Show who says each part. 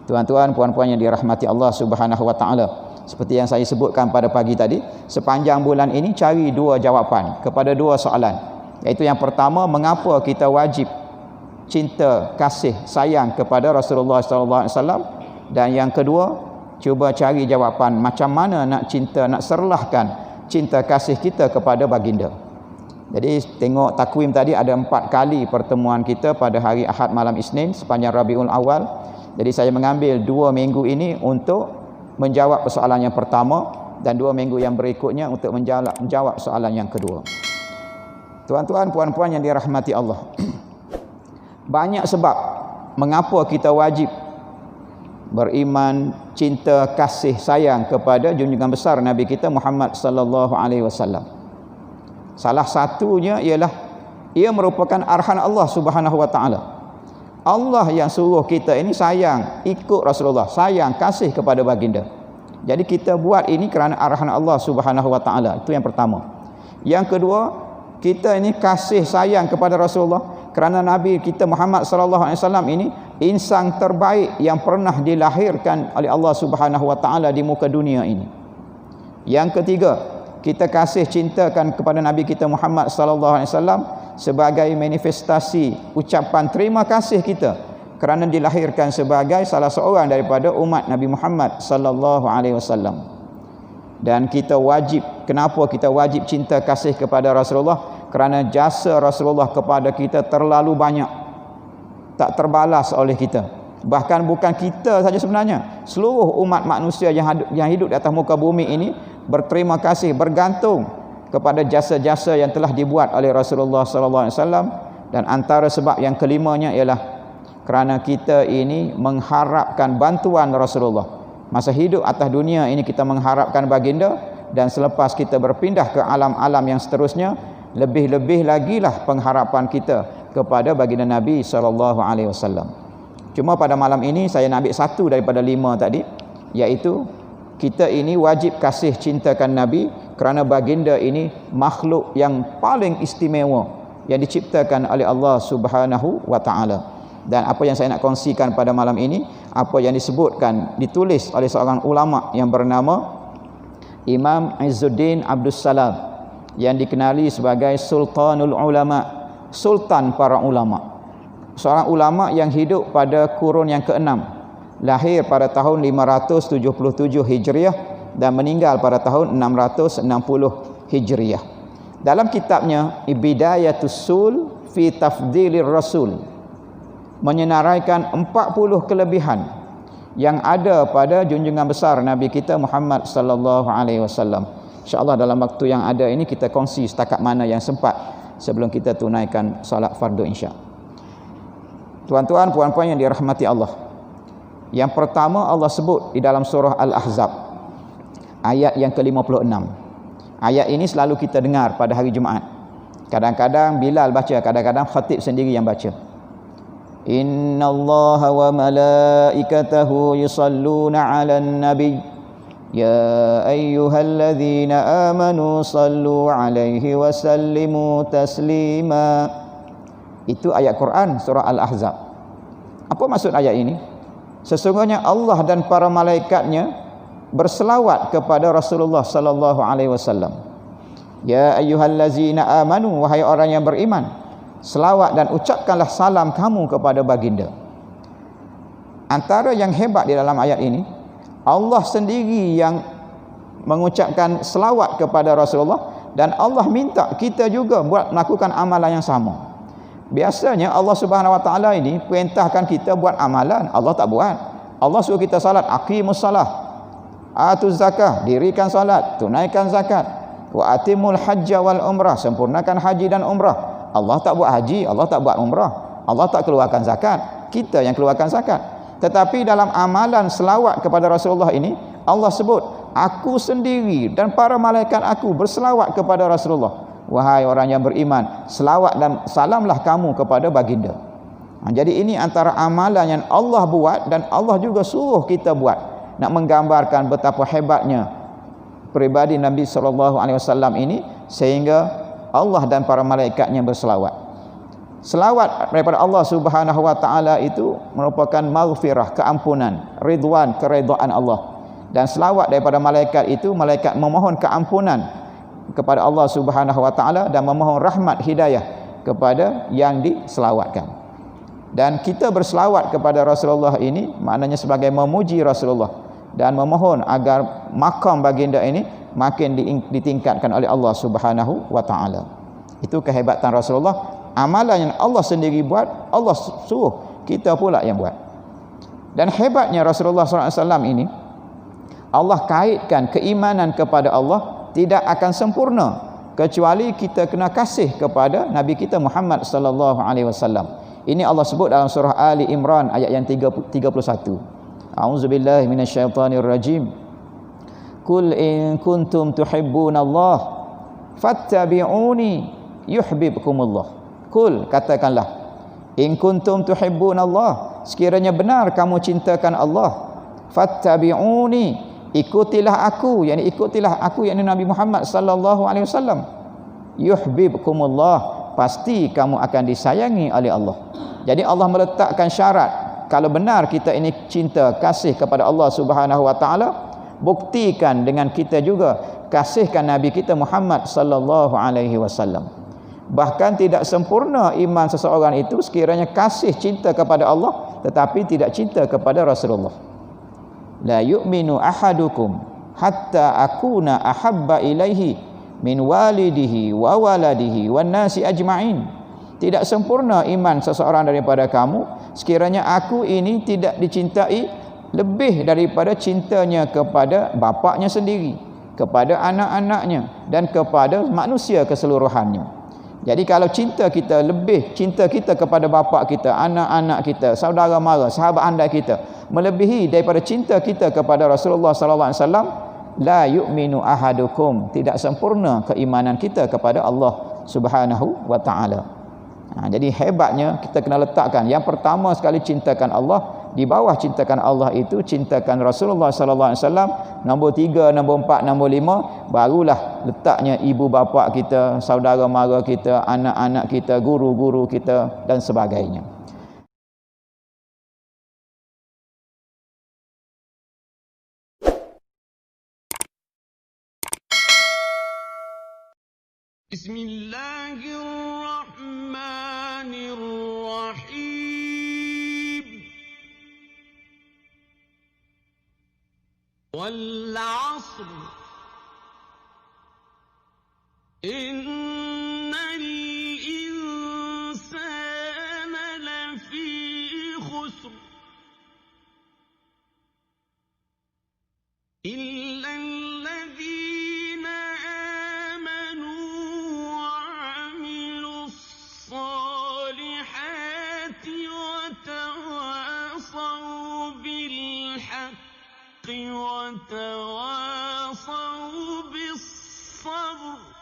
Speaker 1: Tuan-tuan, puan-puan yang dirahmati Allah Subhanahu wa taala, seperti yang saya sebutkan pada pagi tadi, sepanjang bulan ini cari dua jawapan kepada dua soalan. Iaitu yang pertama, mengapa kita wajib cinta, kasih, sayang kepada Rasulullah sallallahu alaihi wasallam, dan yang kedua, cuba cari jawapan macam mana nak cinta, nak serlahkan cinta kasih kita kepada baginda. Jadi tengok takwim tadi, ada 4 kali pertemuan kita pada hari Ahad malam Isnin sepanjang Rabiul Awal. Jadi saya mengambil 2 minggu ini untuk menjawab persoalan yang pertama, dan 2 minggu yang berikutnya untuk menjawab soalan yang kedua. Tuan-tuan, puan-puan yang dirahmati Allah, banyak sebab mengapa kita wajib beriman, cinta, kasih, sayang kepada junjungan besar Nabi kita Muhammad sallallahu alaihi wasallam. Salah satunya ialah ia merupakan arahan Allah Subhanahu wa taala. Allah yang suruh kita ini sayang, ikut Rasulullah, sayang, kasih kepada baginda. Jadi kita buat ini kerana arahan Allah Subhanahu wa taala. Itu yang pertama. Yang kedua, kita ini kasih sayang kepada Rasulullah kerana Nabi kita Muhammad sallallahu alaihi wasallam ini insan terbaik yang pernah dilahirkan oleh Allah Subhanahu wa taala di muka dunia ini. Yang ketiga, kita kasih cintakan kepada Nabi kita Muhammad sallallahu alaihi wasallam sebagai manifestasi ucapan terima kasih kita kerana dilahirkan sebagai salah seorang daripada umat Nabi Muhammad sallallahu alaihi wasallam. Dan kita wajib, kenapa kita wajib cinta kasih kepada Rasulullah? Kerana jasa Rasulullah kepada kita terlalu banyak, tak terbalas oleh kita. Bahkan bukan kita saja sebenarnya, seluruh umat manusia yang hidup di atas muka bumi ini berterima kasih, bergantung kepada jasa-jasa yang telah dibuat oleh Rasulullah sallallahu alaihi wasallam. Dan antara sebab yang kelimanya ialah kerana kita ini mengharapkan bantuan Rasulullah. Masa hidup atas dunia ini kita mengharapkan baginda, dan selepas kita berpindah ke alam-alam yang seterusnya, lebih-lebih lagi lah pengharapan kita kepada baginda Nabi sallallahu alaihi wasallam. Cuma pada malam ini saya nak ambil satu daripada 5 tadi, iaitu kita ini wajib kasih cintakan Nabi kerana baginda ini makhluk yang paling istimewa yang diciptakan oleh Allah Subhanahu wa taala. Dan apa yang saya nak kongsikan pada malam ini, apa yang disebutkan, ditulis oleh seorang ulama yang bernama Imam Izzuddin Abdus Salam, yang dikenali sebagai Sultanul Ulama, Sultan para ulama. Seorang ulama yang hidup pada kurun yang ke-6, lahir pada tahun 577 Hijriah dan meninggal pada tahun 660 Hijriah. Dalam kitabnya Bidayatus Sul fi Tafdilir Rasul, menyenaraikan 40 kelebihan yang ada pada junjungan besar Nabi kita Muhammad sallallahu alaihi wasallam. InsyaAllah dalam waktu yang ada ini kita kongsi setakat mana yang sempat sebelum kita tunaikan salat fardu insya. Tuan-tuan, puan-puan yang dirahmati Allah, yang pertama Allah sebut di dalam surah Al-Ahzab, ayat yang ke-56. Ayat ini selalu kita dengar pada hari Jumaat. Kadang-kadang Bilal baca, kadang-kadang khatib sendiri yang baca. Innallaha wa malaikatahu yusalluna 'alan nabiy ya ayyuhalladzina amanu sallu 'alaihi wa sallimu taslima. Itu ayat Quran surah Al-Ahzab. Apa maksud ayat ini? Sesungguhnya Allah dan para malaikatnya berselawat kepada Rasulullah sallallahu alaihi wasallam. Ya ayyuhallazina amanu, wahai orang yang beriman, selawat dan ucapkanlah salam kamu kepada baginda. Antara yang hebat di dalam ayat ini, Allah sendiri yang mengucapkan selawat kepada Rasulullah, dan Allah minta kita juga buat melakukan amalan yang sama. Biasanya Allah Subhanahu wa taala ini perintahkan kita buat amalan, Allah tak buat. Allah suruh kita salat, aqimus salah, atuz zakah, dirikan salat, tunaikan zakat, wa atimul hajja wal umrah, sempurnakan haji dan umrah. Allah tak buat haji, Allah tak buat umrah, Allah tak keluarkan zakat, kita yang keluarkan zakat. Tetapi dalam amalan selawat kepada Rasulullah ini, Allah sebut, aku sendiri dan para malaikat aku berselawat kepada Rasulullah. Wahai orang yang beriman, selawat dan salamlah kamu kepada baginda. Jadi ini antara amalan yang Allah buat dan Allah juga suruh kita buat, nak menggambarkan betapa hebatnya pribadi Nabi SAW ini, sehingga Allah dan para malaikatnya berselawat. Selawat daripada Allah Subhanahu wa taala itu merupakan maghfirah, keampunan, ridwan, keredaan Allah. Dan selawat daripada malaikat itu, malaikat memohon keampunan kepada Allah Subhanahu wa taala dan memohon rahmat hidayah kepada yang diselawatkan. Dan kita berselawat kepada Rasulullah ini maknanya sebagai memuji Rasulullah dan memohon agar makam baginda ini makin ditingkatkan oleh Allah Subhanahu wa taala. Itu kehebatan Rasulullah. Amalan yang Allah sendiri buat, Allah suruh kita pula yang buat. Dan hebatnya Rasulullah SAW ini, Allah kaitkan keimanan kepada Allah tidak akan sempurna kecuali kita kena kasih kepada Nabi kita Muhammad sallallahu alaihi wasallam. Ini Allah sebut dalam surah Ali Imran ayat yang 31. A'udzubillahi minasyaitonir rajim. Qul in kuntum tuhibbunallah fattabi'uni yuhibbukumullah. Qul, katakanlah, in kuntum tuhibbunallah, sekiranya benar kamu cintakan Allah, fattabi'uni, ikutilah aku, yakni ikutilah aku, yakni Nabi Muhammad sallallahu alaihi wasallam. Yuhibbukumullah, pasti kamu akan disayangi oleh Allah. Jadi Allah meletakkan syarat, kalau benar kita ini cinta, kasih kepada Allah Subhanahu wa taala, buktikan dengan kita juga kasihkan Nabi kita Muhammad sallallahu alaihi wasallam. Bahkan tidak sempurna iman seseorang itu sekiranya kasih cinta kepada Allah tetapi tidak cinta kepada Rasulullah. La yu'minu ahadukum hatta akuna ahabba ilaihi min walidihi wa waladihi wan nasi ajma'in. Tidak sempurna iman seseorang daripada kamu sekiranya aku ini tidak dicintai lebih daripada cintanya kepada bapaknya sendiri, kepada anak-anaknya dan kepada manusia keseluruhannya. Jadi kalau cinta kita lebih, cinta kita kepada bapa kita, anak-anak kita, saudara mara, sahabat anda kita melebihi daripada cinta kita kepada Rasulullah sallallahu alaihi wasallam, la yu'minu ahadukum, tidak sempurna keimanan kita kepada Allah Subhanahu wa taala. Jadi hebatnya kita kena letakkan yang pertama sekali cintakan Allah, di bawah cintakan Allah itu cintakan Rasulullah sallallahu alaihi wasallam, nombor 3, nombor 4, nombor 5 barulah letaknya ibu bapa kita, saudara mara kita, anak-anak kita, guru-guru kita dan sebagainya.
Speaker 2: Bismillahirrahmanirrahim. Wal 'asr innal insana lafi khusr illa alladhina amanu wa 'amilus salihati wa tawasaw bil haqqi wa tawasaw bis sabr.